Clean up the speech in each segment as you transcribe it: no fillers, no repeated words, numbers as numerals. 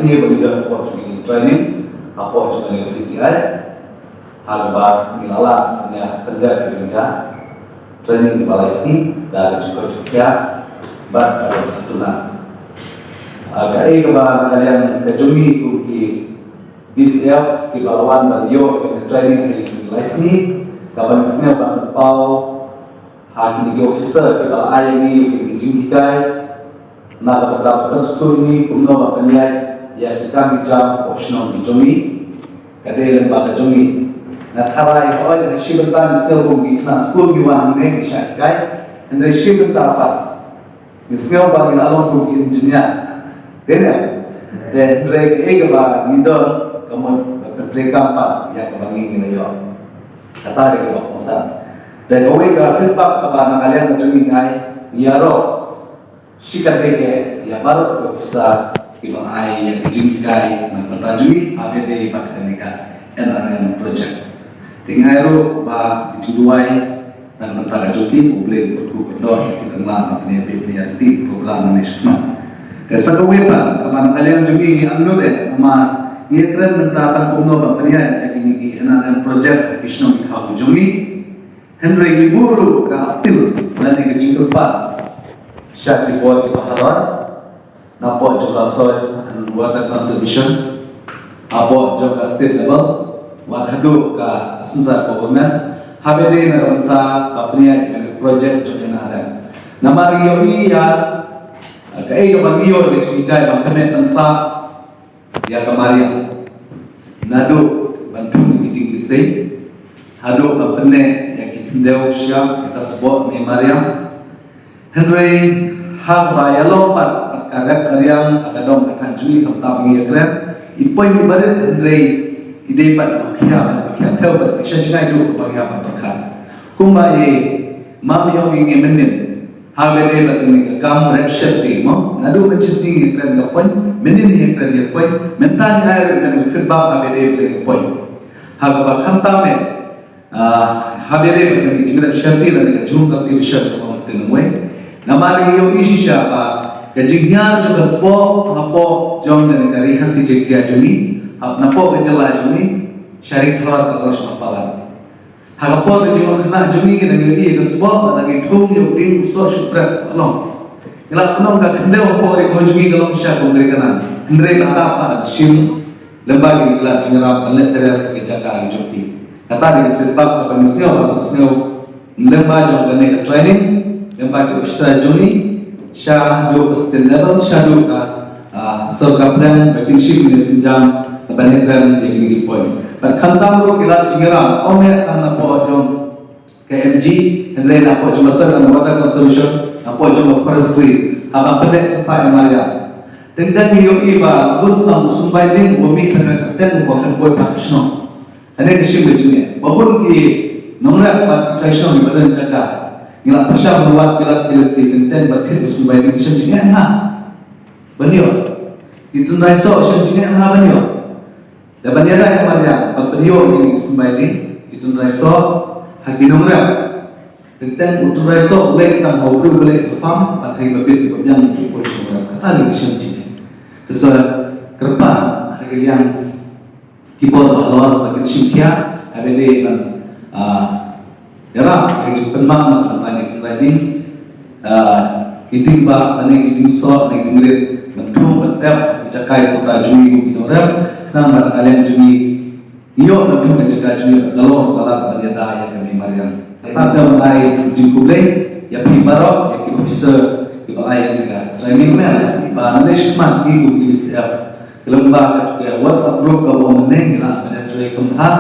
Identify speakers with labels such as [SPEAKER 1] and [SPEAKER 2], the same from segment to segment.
[SPEAKER 1] ni benda apa cuma training, apa cuma CPI, hal milala punya kerja di dunia, training di Malaysia dan juga pada sistemnya. Kali kalian kejumi kuki BCF di balawan bandio dengan training di Malaysia, kapan isnya pau haki di officer di balai ini di jingkai. Nak dapat skor ini kumno bapaniai ya kita bijak optional bijumi kadang lembaga jumi nak harai kalau yang sibetan sel bumi nak skor biwan ini disyakai dan sibetan dapat misalnya bagi alam bumi engineer dan mereka ega mindor kamu mereka empat ya kebangi ini yo kata dia kebangsaan dan kowe ka feedback kepada kalian kejumi ngai niaro sikat deke ya baru kau bisa ibang ai yang dijingkai mempertajui ABD Pakainika NRM project. Tinggal itu bah dijuduai dan mempertajui publik bergubernur kita nak peneliti program nasional. Kesal kewepan kapan kalian juga anu deh sama ia keren mentatan kumno bapanian yang ini NRM project Islam Ikhabu Jumi Henry Liburu ke Apil nanti kecingkepan Syakri buat di paharan, nampak juga soal water conservation, apa juga state level, water hadu ke sensa government, habis nak minta apanya dengan project juga NRM. Nama rio iya, kaya yang rio di sini bang penet mensa, ya kemarin, nado bantu meeting kisah, hadu bang penet yang kita dewa siap kita sebut memoriam. Henry hak raya lompat karya agadong akan juni tentang pengirang ipoy ni barat Henry ide pada makia tahu pada syajina itu kepanggil berkat kumbai mami yang ingin menin habere pada ni kam repship ti mo nadu mencisi ni keren gapoy menin ni keren gapoy mentang air dengan feedback habere pada gapoy hak bakam tame habere pada ni jingrat syarti dan jum kakti syarti mo tenumwe Namari yo isi siapa? Kejingnya juga sebab apa jom dari hasil jektia juni, apa kejelas juni, syarikat kalau semapalan. Apa kejingnya kena juni kita ni ke sebab lagi thum yo ding usah syukrat Allah. Kalau penuh kat kendel apa orang juni kalau syak memberikan, hendrai kata apa sim lembaga iklan jenera pelet teras kecakar juni. Kata di feedback kepada misio lembaga jom training. Yang bagi officer juni, syah dua skill level, syah dua serga plan, vacancy ini senjam kebanyakan yang ini poin. Berkantam ro kita jingeram, omer kan apa jom KMG, hendrai apa jom besar dan water conservation, apa jom forestry, apa pendek saya maria. Tentang hiu iba, bukan sumbai ding, bumi kagak bukan boy pakisno. Ada kesim begini, babun ki nomor apa pakisno di badan cakap. Ila pasal buat ila tenten bertit usumbai ni sejengah ha banyo itu raiso sejengah ha banyo da banyara kemaria banyo ni usumbai ni itu raiso hakinomra tenten utu raiso ulek tang hobru boleh faham pakai babit yang cukup semua kata ni sejengah kesal kerpa hakian kibot Allah bagi simkia abede kan Yalah, kerja penmang nak tanya ni, kiting ba, tanya kiting so, tanya kiting red, bentuk bentuk, cakai kota jumi inorem, kenapa kalian jumi, iyo bentuk cakai jumi, kalau kalah pada yang kami marian. Kita sebagai jingkublay, ya pibaro, ya kibofficer, kibalai yang juga. Training melas, Bangladesh mat minggu KBCF, kelembaga juga WhatsApp group kalau meneng, kita ada training kemah.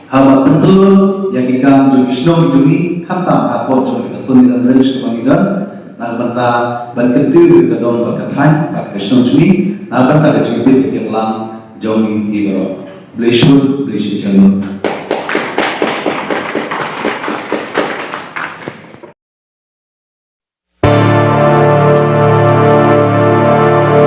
[SPEAKER 1] Hal betul yang kita jumpa jumi kata apa jumpa kesuni dan relish kebangidan nak benda berketir kedong berkatan pada kesuni jumi nak benda kecil itu yang lang jumi ibro blessed channel.